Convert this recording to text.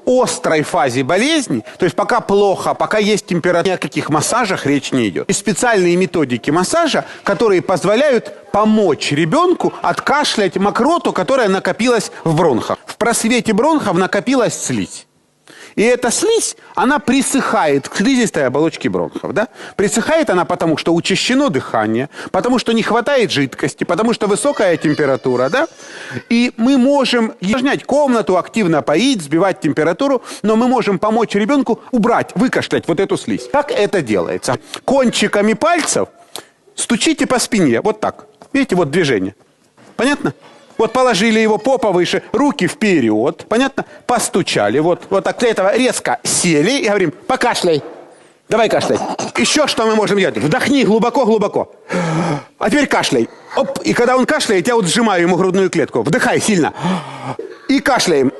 острой фазе болезни, то есть пока плохо, пока есть температура, ни о каких массажах речь не идет. Есть специальные методики массажа, которые позволяют помочь ребенку откашлять мокроту, которая накопилась в бронхах. В просвете бронхов накопилась слизь. И эта слизь, она присыхает к слизистой оболочке бронхов, да? Присыхает она потому, что учащено дыхание, потому что не хватает жидкости, потому что высокая температура, да? И мы можем увлажнять комнату, активно поить, сбивать температуру, но мы можем помочь ребенку убрать, выкашлять вот эту слизь. Как это делается? Кончиками пальцев стучите по спине, вот так. Видите, вот движение. Понятно? Вот положили его попа выше, руки вперед, понятно? Постучали, вот так. Для этого резко сели и говорим, покашляй. Давай кашляй. Еще что мы можем делать? Вдохни глубоко-глубоко. А теперь кашляй. Оп. И когда он кашляет, я вот сжимаю ему грудную клетку. Вдыхай сильно. И кашляем.